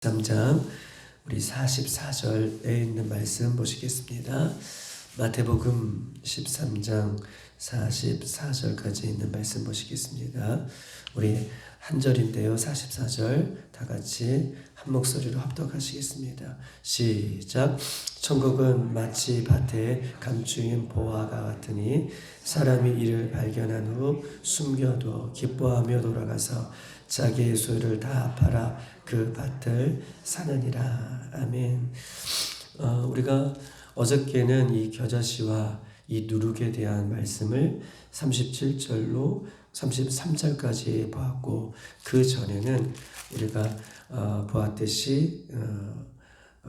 3장 우리 44절에 있는 말씀 보시겠습니다. 마태복음 13장 44절까지 있는 말씀 보시겠습니다. 우리 한 절인데요. 44절 다 같이 한 목소리로 합독하시겠습니다. 시작. 천국은 마치 밭에 감추인 보화가 같으니 사람이 이를 발견한 후 숨겨도 기뻐하며 돌아가서 자기의 소유를 다 팔아 그 밭을 사느니라. 아멘. 우리가 어저께는 이 겨자씨와 이 누룩에 대한 말씀을 37절로 33절까지 보았고, 그 전에는 우리가 보았듯이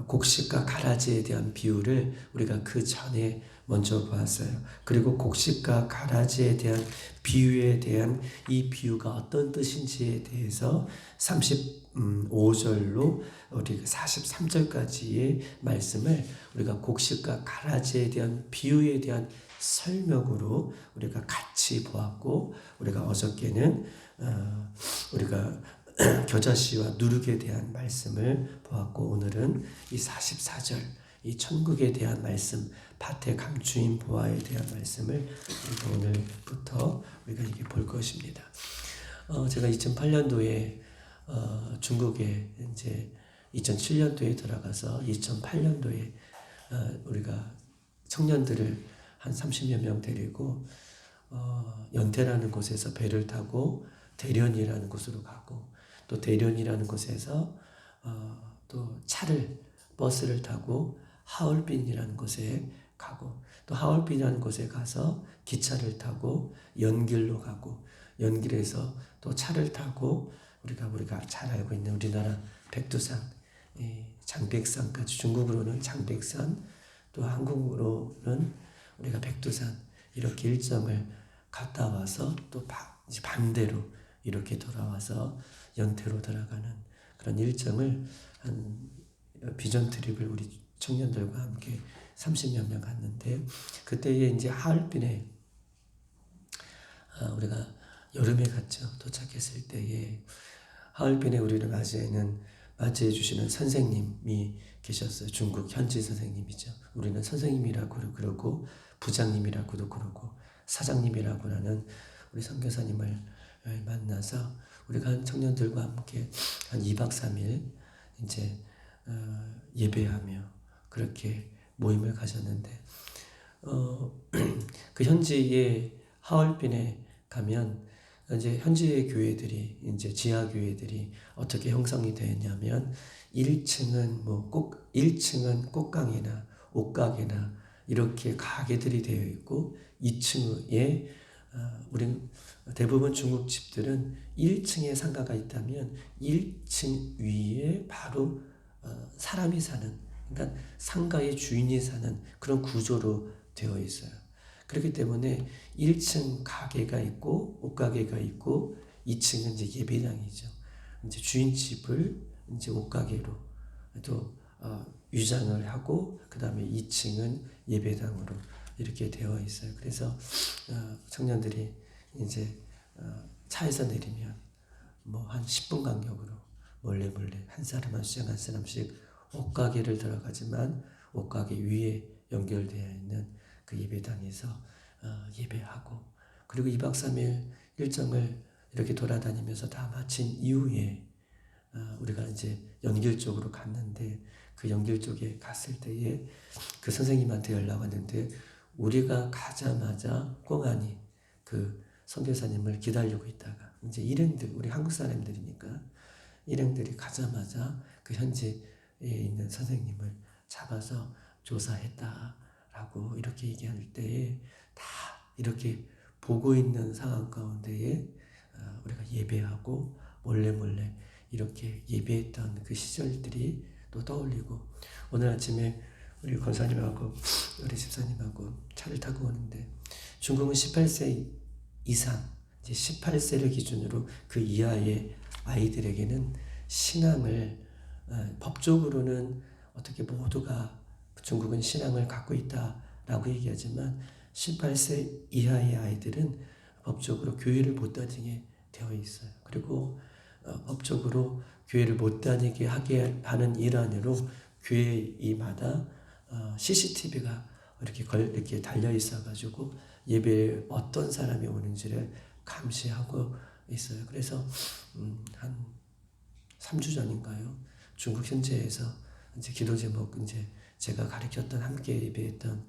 곡식과 가라지에 대한 비유를 우리가 그 전에 먼저 보았어요. 그리고 곡식과 가라지에 대한 비유에 대한 이 비유가 어떤 뜻인지에 대해서 35절로 우리 43절까지의 말씀을 우리가 곡식과 가라지에 대한 비유에 대한 설명으로 우리가 같이 보았고, 우리가 어저께는 우리가 겨자씨와 누룩에 대한 말씀을 보았고, 오늘은 이 44절 이 천국에 대한 말씀, 밭에 감추인 보화에 대한 말씀을 오늘부터 우리가 이렇게 볼 것입니다. 제가 2008년도에 중국에 이제 2007년도에 들어가서 2008년도에 우리가 청년들을 한 30여 명 데리고 연태라는 곳에서 배를 타고 대련이라는 곳으로 가고, 또 대련이라는 곳에서 또 버스를 타고 하얼빈이라는 곳에 가고, 또 하얼빈이라는 곳에 가서 기차를 타고 연길로 가고, 연길에서 또 차를 타고 우리가 잘 알고 있는 우리나라 백두산, 장백산까지, 중국으로는 장백산, 또 한국으로는 우리가 백두산, 이렇게 일정을 갔다 와서 또 반대로 이렇게 돌아와서 연태로 돌아가는 그런 일정을 한 비전 트립을 우리 청년들과 함께 30여 명 갔는데, 그때에 이제 하얼빈에 우리가 여름에 갔죠. 도착했을 때에 하얼빈에 우리를 맞이해 주시는 선생님이 계셨어요. 중국 현지 선생님이죠. 우리는 선생님이라고 그러고 부장님이라고도 그러고 사장님이라고 하는 우리 선교사님을 만나서 우리가 한 청년들과 함께 한 2박 3일 이제 예배하며 그렇게 모임을 가졌는데, 그 현지의 하얼빈에 가면 이제 현지의 교회들이, 이제 지하 교회들이 어떻게 형성이 되었냐면, 1층은 꽃강이나 옷가게나 이렇게 가게들이 되어 있고, 2층에 우리 대부분 중국집들은 1층에 상가가 있다면 1층 위에 바로 사람이 사는, 그러니까 상가의 주인이 사는 그런 구조로 되어 있어요. 그렇기 때문에 1층 가게가 있고 옷가게가 있고, 2층은 이제 예배당이죠. 이제 주인집을 이제 옷가게로 또 위장을 하고, 그 다음에 2층은 예배당으로 이렇게 되어 있어요. 그래서 청년들이 이제 차에서 내리면 뭐 한 10분 간격으로 몰래 한 사람씩 옷가게를 들어가지만, 옷가게 위에 연결되어 있는 그 예배당에서 예배하고, 그리고 2박 3일 일정을 이렇게 돌아다니면서 다 마친 이후에 우리가 이제 연길 쪽으로 갔는데, 그 연길 쪽에 갔을 때에 그 선생님한테 연락 왔는데, 우리가 가자마자 꽁하니 그 선교사님을 기다리고 있다가 이제 일행들, 우리 한국 사람들이니까 일행들이 가자마자 그 현지에 있는 선생님을 잡아서 조사했다라고 이렇게 얘기할 때에, 다 이렇게 보고 있는 상황 가운데에 우리가 예배하고 몰래 이렇게 예배했던 그 시절들이 또 떠올리고, 오늘 아침에 우리 권사님하고 우리 집사님하고 차를 타고 오는데, 중국은 18세 이상, 이제 18세를 기준으로 그 이하의 아이들에게는 신앙을 법적으로는 어떻게 모두가 중국은 신앙을 갖고 있다라고 얘기하지만, 18세 이하의 아이들은 법적으로 교회를 못 다니게 되어 있어요. 그리고 법적으로 교회를 못 다니게 하게 하는 일환으로 교회마다 CCTV가 이렇게 달려 있어가지고 예배에 어떤 사람이 오는지를 감시하고 있어요. 그래서 한 3주 전인가요? 중국 현지에서 이제 기도 제목 이제 제가 가르쳤던 함께 예배했던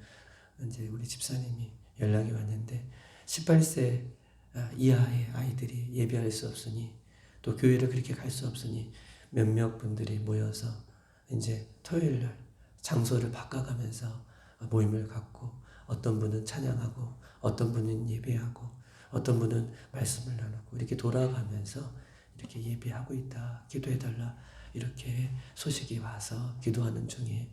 이제 우리 집사님이 연락이 왔는데 18세 이하의 아이들이 예배할 수 없으니 또 교회를 그렇게 갈 수 없으니 몇몇 분들이 모여서 이제 토요일 날 장소를 바꿔가면서 모임을 갖고 어떤 분은 찬양하고 어떤 분은 예배하고 어떤 분은 말씀을 나누고 이렇게 돌아가면서 이렇게 예배하고 있다. 기도해달라. 이렇게 소식이 와서 기도하는 중에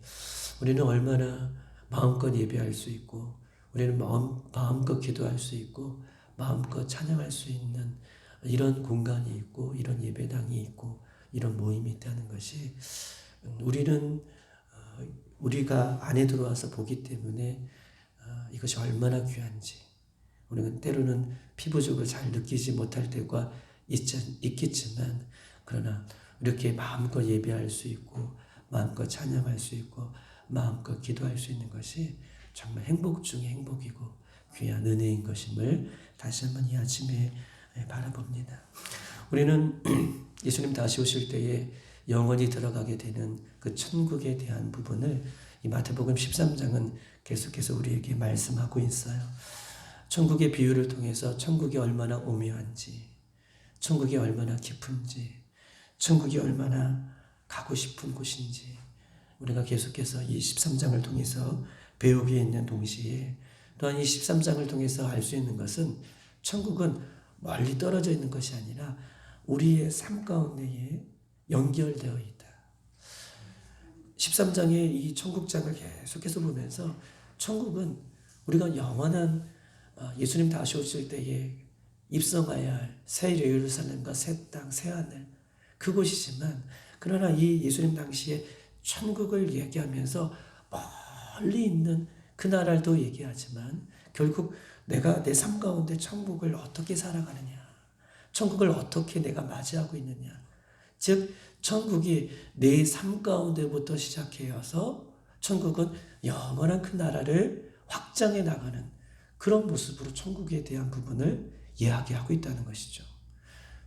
우리는 얼마나 마음껏 예배할 수 있고 우리는 마음껏 기도할 수 있고 마음껏 찬양할 수 있는 이런 공간이 있고 이런 예배당이 있고 이런 모임이 있다는 것이 우리는 우리가 안에 들어와서 보기 때문에 이것이 얼마나 귀한지 우리는 때로는 피부적으로 잘 느끼지 못할 때가 있겠지만 그러나 이렇게 마음껏 예배할 수 있고 마음껏 찬양할 수 있고 마음껏 기도할 수 있는 것이 정말 행복 중에 행복이고 귀한 은혜인 것임을 다시 한번 이 아침에 바라봅니다. 우리는 예수님 다시 오실 때에 영원히 들어가게 되는 그 천국에 대한 부분을 이 마태복음 13장은 계속해서 우리에게 말씀하고 있어요. 천국의 비유를 통해서 천국이 얼마나 오묘한지, 천국이 얼마나 깊은지, 천국이 얼마나 가고 싶은 곳인지 우리가 계속해서 이 13장을 통해서 배우게 있는 동시에 또한 이 13장을 통해서 알 수 있는 것은 천국은 멀리 떨어져 있는 것이 아니라 우리의 삶 가운데에 연결되어 있다. 13장의 이 천국장을 계속해서 보면서 천국은 우리가 영원한 예수님 다시 오실 때에 입성해야 할 새 예루살렘과 새 땅, 새 하늘 그곳이지만 그러나 이 예수님 당시에 천국을 얘기하면서 멀리 있는 그 나라도 얘기하지만 결국 내가 내 삶 가운데 천국을 어떻게 살아가느냐, 천국을 어떻게 내가 맞이하고 있느냐, 즉 천국이 내 삶 가운데부터 시작해서 천국은 영원한 그 나라를 확장해 나가는 그런 모습으로 천국에 대한 부분을 이야기하고 있다는 것이죠.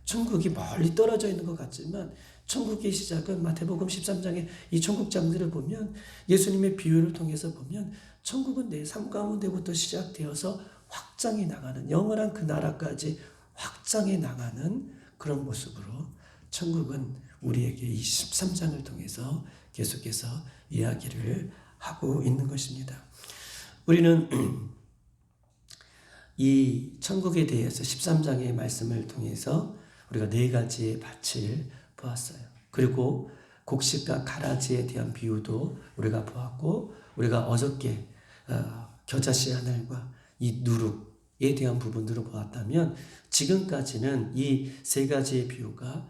천국이 멀리 떨어져 있는 것 같지만 천국의 시작은 마태복음 13장의 이 천국 장들을 보면 예수님의 비유를 통해서 보면 천국은 내 삶 가운데부터 시작되어서 확장해 나가는 영원한 그 나라까지 확장해 나가는 그런 모습으로 천국은 우리에게 이 13장을 통해서 계속해서 이야기를 하고 있는 것입니다. 우리는 이 천국에 대해서 13장의 말씀을 통해서 우리가 4가지의 밭을 보았어요. 그리고 곡식과 가라지에 대한 비유도 우리가 보았고 우리가 어저께 겨자씨 하늘과 이 누룩에 대한 부분들을 보았다면 지금까지는 이 3가지의 비유가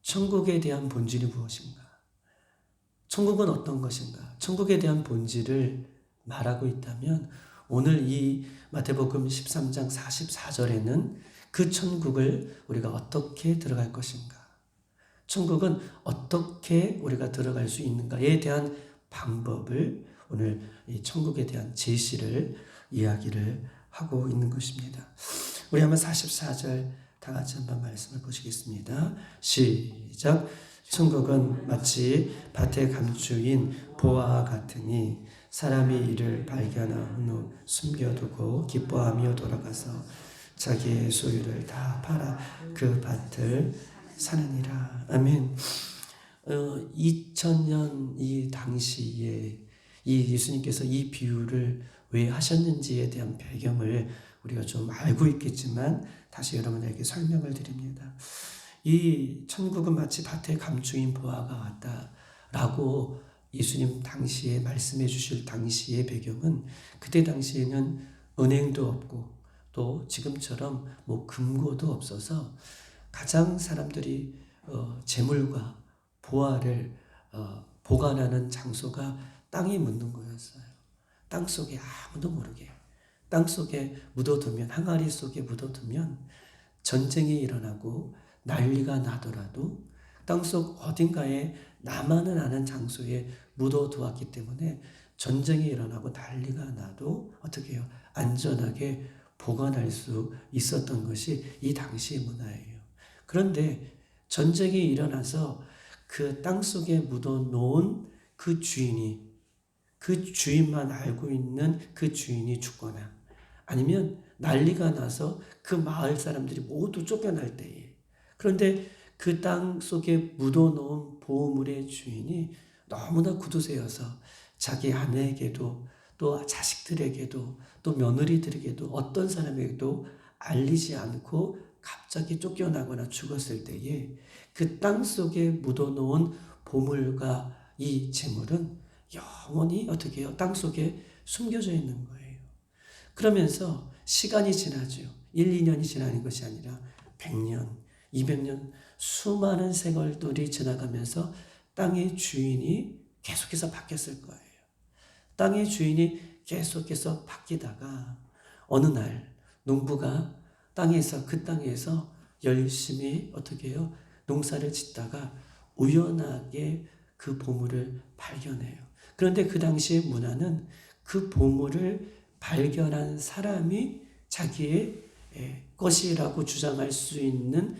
천국에 대한 본질이 무엇인가? 천국은 어떤 것인가? 천국에 대한 본질을 말하고 있다면 오늘 이 마태복음 13장 44절에는 그 천국을 우리가 어떻게 들어갈 것인가? 천국은 어떻게 우리가 들어갈 수 있는가에 대한 방법을 오늘 이 천국에 대한 제시를 이야기를 하고 있는 것입니다. 우리 한번 44절 다 같이 한번 말씀을 보시겠습니다. 시작. 천국은 마치 밭에 감추인 보화와 같으니 사람이 이를 발견한 후 숨겨두고 기뻐하며 돌아가서 자기의 소유를 다 팔아 그 밭을 사느니라. 아멘. 2000년 이 당시에 이 예수님께서 이 비유를 왜 하셨는지에 대한 배경을 우리가 좀 알고 있겠지만 다시 여러분에게 설명을 드립니다. 이 천국은 마치 밭에 감추인 보화가 같다라고 예수님 당시에 말씀해 주실 당시의 배경은 그때 당시에는 은행도 없고 또 지금처럼 뭐 금고도 없어서 가장 사람들이 재물과 보화를 보관하는 장소가 땅에 묻는 거였어요. 땅 속에 아무도 모르게 땅 속에 묻어두면 항아리 속에 묻어두면 전쟁이 일어나고 난리가 나더라도 땅속 어딘가에 나만은 아는 장소에 묻어두었기 때문에 전쟁이 일어나고 난리가 나도 어떻게 해요? 안전하게 보관할 수 있었던 것이 이 당시의 문화예요. 그런데 전쟁이 일어나서 그 땅속에 묻어놓은 그 주인이, 그 주인만 알고 있는 그 주인이 죽거나 아니면 난리가 나서 그 마을 사람들이 모두 쫓겨날 때에, 그런데 그 땅 속에 묻어놓은 보물의 주인이 너무나 구두쇠여서 자기 아내에게도 또 자식들에게도 또 며느리들에게도 어떤 사람에게도 알리지 않고 갑자기 쫓겨나거나 죽었을 때에 그 땅 속에 묻어놓은 보물과 이 재물은 영원히 어떻게 해요? 땅 속에 숨겨져 있는 거예요. 그러면서 시간이 지나죠. 1, 2년이 지나는 것이 아니라 100년, 200년 수많은 세월들이 지나가면서 땅의 주인이 계속해서 바뀌었을 거예요. 땅의 주인이 계속해서 바뀌다가 어느 날 농부가 그 땅에서 열심히 어떻게 해요? 농사를 짓다가 우연하게 그 보물을 발견해요. 그런데 그 당시의 문화는 그 보물을 발견한 사람이 자기의 것이라고 주장할 수 있는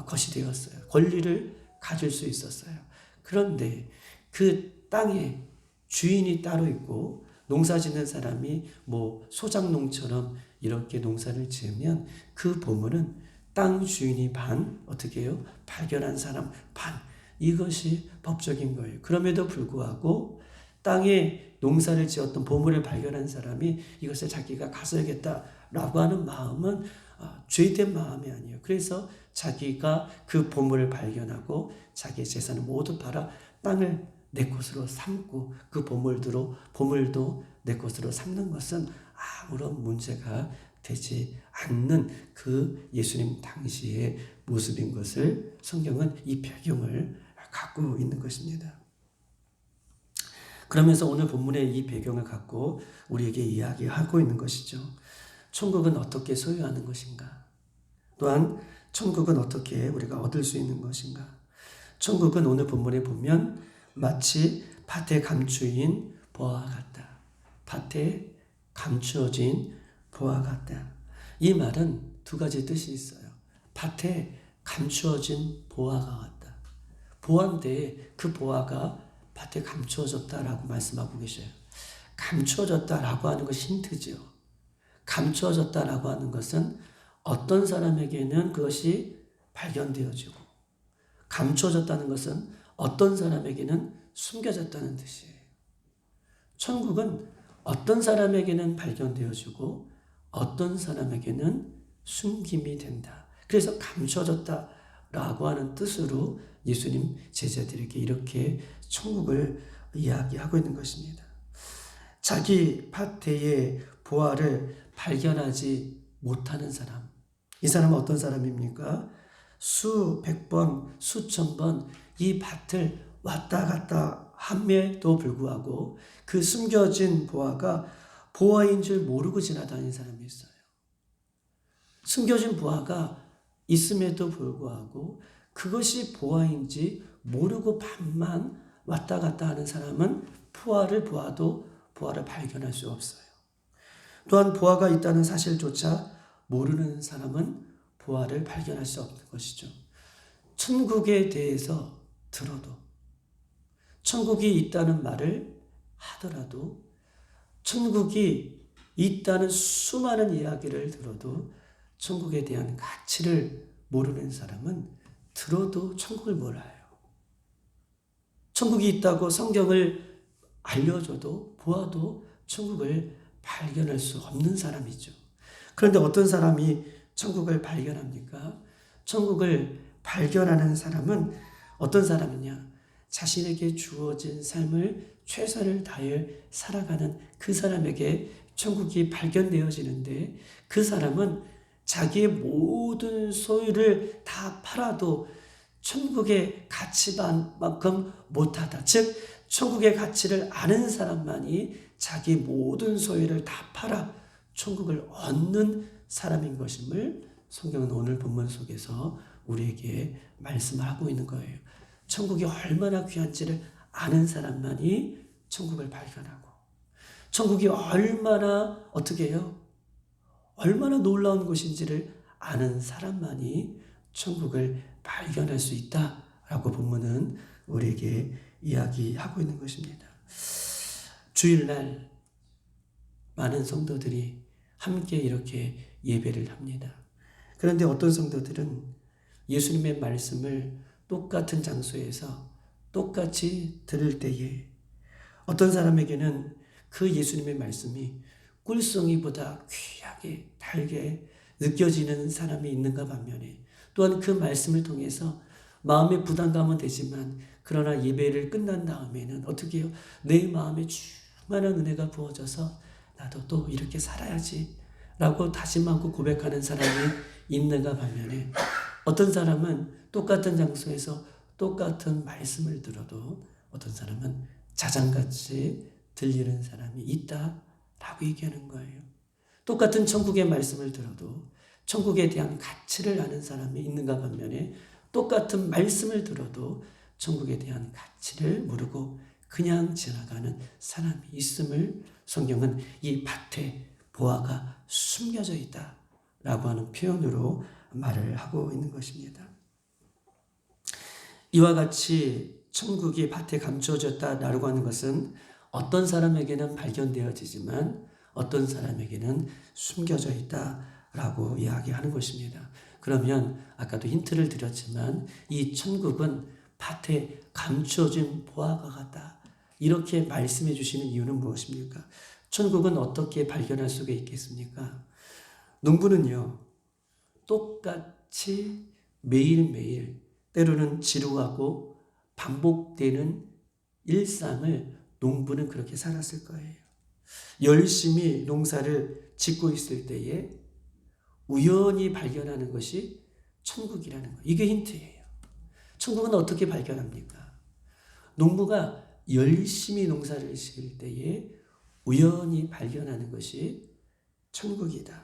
것이 되었어요. 권리를 가질 수 있었어요. 그런데 그 땅에 주인이 따로 있고 농사 짓는 사람이 뭐 소작농처럼 이렇게 농사를 지으면 그 보물은 땅 주인이 반, 어떻게 해요? 발견한 사람 반. 이것이 법적인 거예요. 그럼에도 불구하고 땅에 농사를 지었던 보물을 발견한 사람이 이것을 자기가 가져야겠다라고 하는 마음은 죄된 마음이 아니에요. 그래서 자기가 그 보물을 발견하고 자기의 재산을 모두 팔아 땅을 내 것으로 삼고 그 보물도 내 것으로 삼는 것은 아무런 문제가 되지 않는 그 예수님 당시의 모습인 것을 성경은 이 배경을 갖고 있는 것입니다. 그러면서 오늘 본문의 이 배경을 갖고 우리에게 이야기하고 있는 것이죠. 천국은 어떻게 소유하는 것인가? 또한 천국은 어떻게 우리가 얻을 수 있는 것인가? 천국은 오늘 본문에 보면 마치 밭에 감추인 보화와 같다. 밭에 감추어진 보화와 같다. 이 말은 두 가지 뜻이 있어요. 밭에 감추어진 보화가 같다. 보화인데 그 보화가 밭에 감추어졌다라고 말씀하고 계셔요. 감추어졌다라고 하는 것이 힌트죠. 감추어졌다라고 하는 것은 어떤 사람에게는 그것이 발견되어지고, 감추어졌다는 것은 어떤 사람에게는 숨겨졌다는 뜻이에요. 천국은 어떤 사람에게는 발견되어지고 어떤 사람에게는 숨김이 된다. 그래서 감춰졌다라고 하는 뜻으로 예수님 제자들에게 이렇게 천국을 이야기하고 있는 것입니다. 자기 밭의 보화를 발견하지 못하는 사람. 이 사람은 어떤 사람입니까? 수백 번, 수천 번 이 밭을 왔다 갔다 함에도 불구하고 그 숨겨진 보화가 보화인 줄 모르고 지나다니는 사람이 있어요. 숨겨진 보화가 있음에도 불구하고 그것이 보화인지 모르고 밤만 왔다 갔다 하는 사람은 보화를 보아도 보화를 발견할 수 없어요. 또한 보화가 있다는 사실조차 모르는 사람은 보화를 발견할 수 없는 것이죠. 천국에 대해서 들어도, 천국이 있다는 말을 하더라도, 천국이 있다는 수많은 이야기를 들어도 천국에 대한 가치를 모르는 사람은 들어도 천국을 몰라요. 천국이 있다고 성경을 알려줘도 보아도 천국을 발견할 수 없는 사람이죠. 그런데 어떤 사람이 천국을 발견합니까? 천국을 발견하는 사람은 어떤 사람이냐? 자신에게 주어진 삶을 최선을 다해 살아가는 그 사람에게 천국이 발견되어지는데, 그 사람은 자기의 모든 소유를 다 팔아도 천국의 가치만큼 못하다. 즉 천국의 가치를 아는 사람만이 자기 모든 소유를 다 팔아 천국을 얻는 사람인 것임을 성경은 오늘 본문 속에서 우리에게 말씀을 하고 있는 거예요. 천국이 얼마나 귀한지를 아는 사람만이 천국을 발견하고, 천국이 얼마나 어떻게 해요? 얼마나 놀라운 곳인지를 아는 사람만이 천국을 발견할 수 있다라고 본문은 우리에게 이야기하고 있는 것입니다. 주일날 많은 성도들이 함께 이렇게 예배를 합니다. 그런데 어떤 성도들은 예수님의 말씀을 똑같은 장소에서 똑같이 들을 때에 어떤 사람에게는 그 예수님의 말씀이 꿀송이보다 귀하게 달게 느껴지는 사람이 있는가 반면에, 또한 그 말씀을 통해서 마음의 부담감은 되지만 그러나 예배를 끝난 다음에는 어떻게 해요? 내 마음에 충만한 은혜가 부어져서 나도 또 이렇게 살아야지 라고 다짐하고 고백하는 사람이 있는가 반면에, 어떤 사람은 똑같은 장소에서 똑같은 말씀을 들어도 어떤 사람은 자장같이 들리는 사람이 있다라고 얘기하는 거예요. 똑같은 천국의 말씀을 들어도 천국에 대한 가치를 아는 사람이 있는가 반면에, 똑같은 말씀을 들어도 천국에 대한 가치를 모르고 그냥 지나가는 사람이 있음을 성경은 이 밭에 보화가 숨겨져 있다라고 하는 표현으로 말을 하고 있는 것입니다. 이와 같이 천국이 밭에 감추어졌다라고 하는 것은 어떤 사람에게는 발견되어지지만 어떤 사람에게는 숨겨져 있다라고 이야기하는 것입니다. 그러면 아까도 힌트를 드렸지만 이 천국은 밭에 감추어진 보화가 같다, 이렇게 말씀해 주시는 이유는 무엇입니까? 천국은 어떻게 발견할 수가 있겠습니까? 농부는요, 똑같이 매일매일 때로는 지루하고 반복되는 일상을 농부는 그렇게 살았을 거예요. 열심히 농사를 짓고 있을 때에 우연히 발견하는 것이 천국이라는 거예요. 이게 힌트예요. 천국은 어떻게 발견합니까? 농부가 열심히 농사를 지을 때에 우연히 발견하는 것이 천국이다.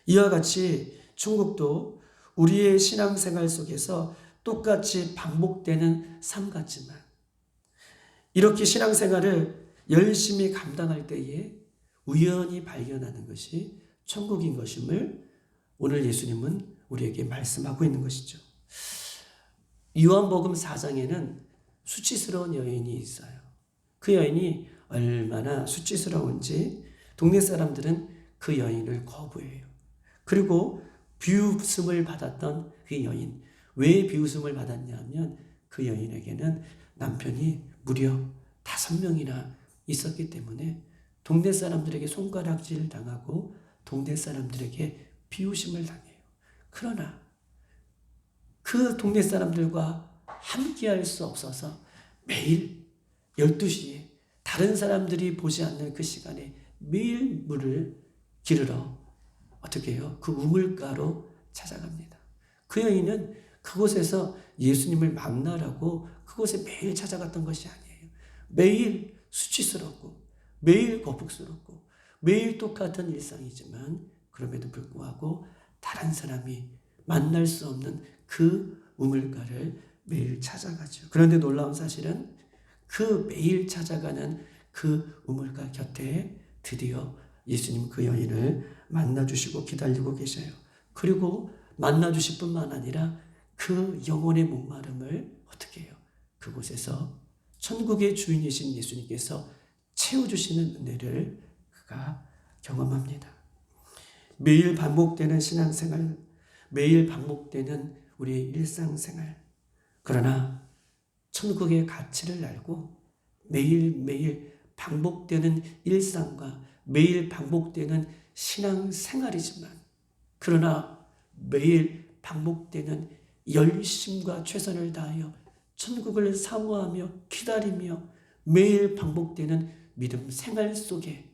이와 같이 천국도 우리의 신앙생활 속에서 똑같이 반복되는 삶 같지만, 이렇게 신앙생활을 열심히 감당할 때에 우연히 발견하는 것이 천국인 것임을 오늘 예수님은 우리에게 말씀하고 있는 것이죠. 요한복음 4장에는 수치스러운 여인이 있어요. 그 여인이 얼마나 수치스러운지 동네 사람들은 그 여인을 거부해요. 그리고 비웃음을 받았던 그 여인, 왜 비웃음을 받았냐면 그 여인에게는 남편이 무려 5명이나 있었기 때문에 동네 사람들에게 손가락질 당하고 동네 사람들에게 비웃음을 당해요. 그러나 그 동네 사람들과 함께할 수 없어서 매일 12시에 다른 사람들이 보지 않는 그 시간에 매일 물을 기르러 어떻게 해요? 그 우물가로 찾아갑니다. 그 여인은 그곳에서 예수님을 만나라고 그곳에 매일 찾아갔던 것이 아니에요. 매일 수치스럽고 매일 거북스럽고 매일 똑같은 일상이지만 그럼에도 불구하고 다른 사람이 만날 수 없는 그 우물가를 매일 찾아가죠. 그런데 놀라운 사실은 그 매일 찾아가는 그 우물가 곁에 드디어 예수님 그 여인을 만나주시고 기다리고 계셔요. 그리고 만나주실 뿐만 아니라 그 영혼의 목마름을 어떻게 해요? 그곳에서 천국의 주인이신 예수님께서 채워주시는 은혜를 그가 경험합니다. 매일 반복되는 신앙생활, 매일 반복되는 우리의 일상생활, 그러나 천국의 가치를 알고 매일매일 반복되는 일상과 매일 반복되는 신앙생활이지만, 그러나 매일 반복되는 열심과 최선을 다하여 천국을 사모하며 기다리며 매일 반복되는 믿음 생활 속에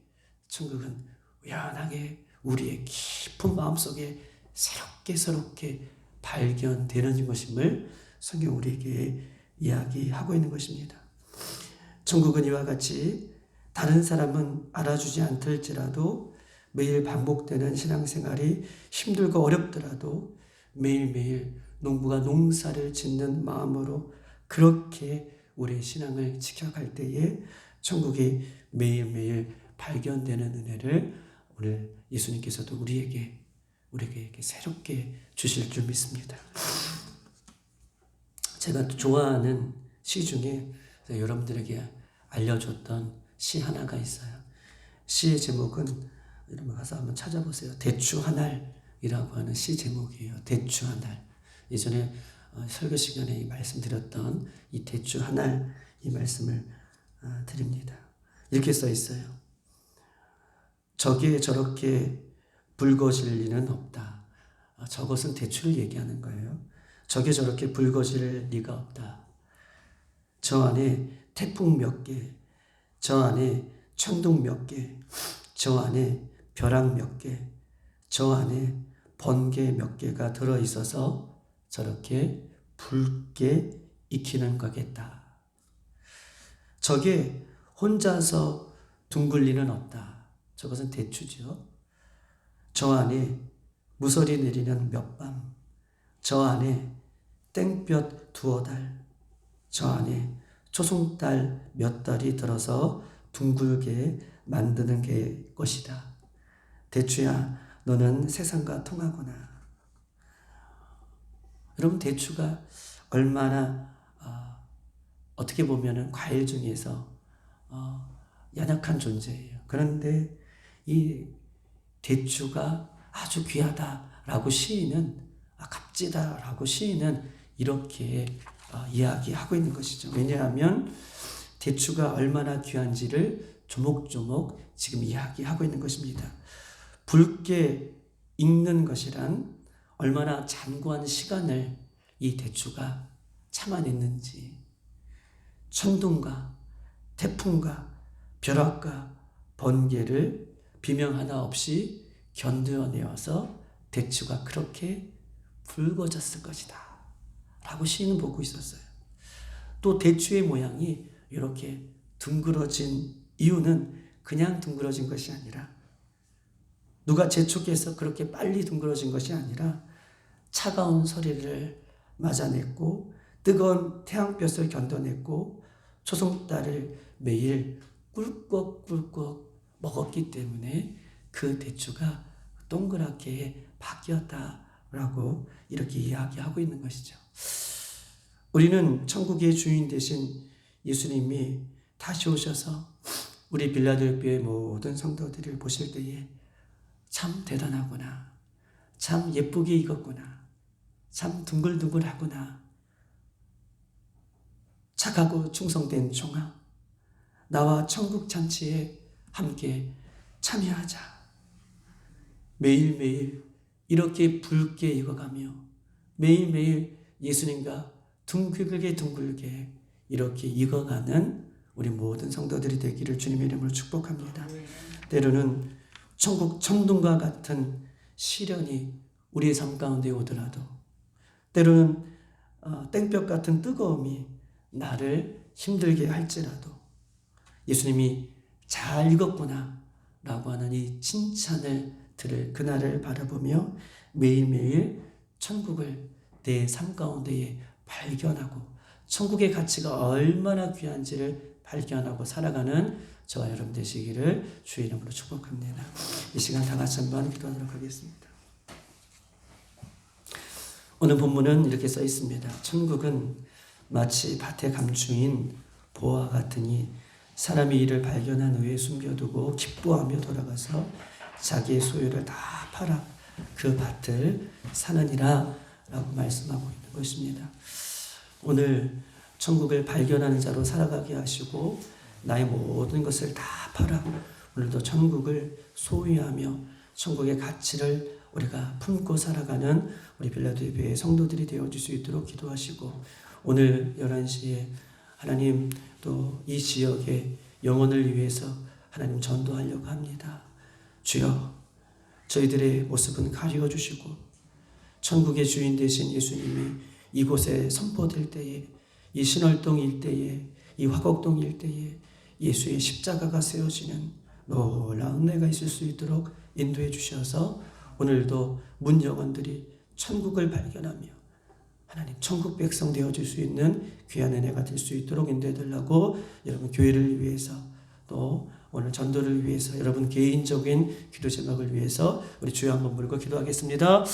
천국은 우연하게 우리의 깊은 마음속에 새롭게 발견되는 것임을 성경 우리에게 이야기하고 있는 것입니다. 천국은 이와 같이 다른 사람은 알아주지 않을지라도 매일 반복되는 신앙생활이 힘들고 어렵더라도 매일매일 농부가 농사를 짓는 마음으로 그렇게 우리의 신앙을 지켜갈 때에 천국이 매일매일 발견되는 은혜를 오늘 예수님께서도 우리에게 새롭게 주실 줄 믿습니다. 제가 좋아하는 시 중에 여러분들에게 알려줬던 시 하나가 있어요. 시의 제목은 여러분 가서 한번 찾아보세요. 대추 한 알이라고 하는 시 제목이에요. 대추 한 알. 예전에 설교 시간에 말씀드렸던 이 대추 한 알 이 말씀을 드립니다. 이렇게 써 있어요. 저게 저렇게 붉어질 리는 없다. 저것은 대추를 얘기하는 거예요. 저게 저렇게 붉어질 리가 없다. 저 안에 태풍 몇 개, 저 안에 천둥 몇 개, 저 안에 벼락 몇 개, 저 안에 번개 몇 개가 들어있어서 저렇게 붉게 익히는 거겠다. 저게 혼자서 둥글리는 없다. 저것은 대추죠. 저 안에 무서리 내리는 몇 밤, 저 안에 땡볕 두어 달, 저 안에 초송달 몇 달이 들어서 둥글게 만드는 게 것이다. 대추야, 너는 세상과 통하구나. 여러분, 대추가 얼마나 어떻게 보면은 과일 중에서 연약한 존재예요. 그런데 이 대추가 아주 귀하다라고 시인은 값지다라고 시인은 이렇게 이야기하고 있는 것이죠. 왜냐하면 대추가 얼마나 귀한지를 조목조목 지금 이야기하고 있는 것입니다. 붉게 익는 것이란 얼마나 장구한 시간을 이 대추가 참아냈는지, 천둥과 태풍과 벼락과 번개를 비명 하나 없이 견뎌내어서 대추가 그렇게 붉어졌을 것이다 라고 시인은 보고 있었어요. 또 대추의 모양이 이렇게 둥그러진 이유는 그냥 둥그러진 것이 아니라, 누가 재촉해서 그렇게 빨리 둥그러진 것이 아니라 차가운 서리를 맞아냈고 뜨거운 태양볕을 견뎌냈고 초송달을 매일 꿀꺽꿀꺽 먹었기 때문에 그 대추가 동그랗게 바뀌었다라고 이렇게 이야기하고 있는 것이죠. 우리는 천국의 주인 되신 예수님이 다시 오셔서 우리 빌라델비아의 모든 성도들을 보실 때에 참 대단하구나, 참 예쁘게 익었구나, 참 둥글둥글하구나, 착하고 충성된 종아, 나와 천국 잔치에 함께 참여하자. 매일매일 이렇게 붉게 익어가며 매일매일 예수님과 둥글게 이렇게 익어가는 우리 모든 성도들이 되기를 주님의 이름으로 축복합니다. 때로는 천국 천둥과 같은 시련이 우리의 삶 가운데 오더라도, 때로는 땡볕 같은 뜨거움이 나를 힘들게 할지라도 예수님이 잘 익었구나 라고 하는 이 칭찬을 들을 그날을 바라보며 매일매일 천국을 내 삶 가운데에 발견하고 천국의 가치가 얼마나 귀한지를 발견하고 살아가는 저와 여러분 되시기를 주의 이름으로 축복합니다. 이 시간 다 같이 한번 기도하도록 하겠습니다. 오늘 본문은 이렇게 써 있습니다. 천국은 마치 밭에 감추인 보화 같으니 사람이 이를 발견한 후에 숨겨두고 기뻐하며 돌아가서 자기의 소유를 다 팔아 그 밭을 사느니라 라고 말씀하고 있는 것입니다. 오늘 천국을 발견하는 자로 살아가게 하시고 나의 모든 것을 다 팔아 오늘도 천국을 소유하며 천국의 가치를 우리가 품고 살아가는 우리 빌라델비아의 성도들이 되어줄 수 있도록 기도하시고, 오늘 11시에 하나님 또 이 지역의 영혼을 위해서 하나님 전도하려고 합니다. 주여, 저희들의 모습은 가려주시고 천국의 주인 되신 예수님이 이곳에 선포될 때에, 이 신월동 일대에, 이 화곡동 일대에 예수의 십자가가 세워지는 놀라운 은혜가 있을 수 있도록 인도해 주셔서 오늘도 문 영혼들이 천국을 발견하며 하나님 천국 백성 되어줄 수 있는 귀한 은혜가 될 수 있도록 인도해달라고 여러분 교회를 위해서 또 오늘 전도를 위해서 여러분 개인적인 기도 제목을 위해서 우리 주여 한번 물고 기도하겠습니다.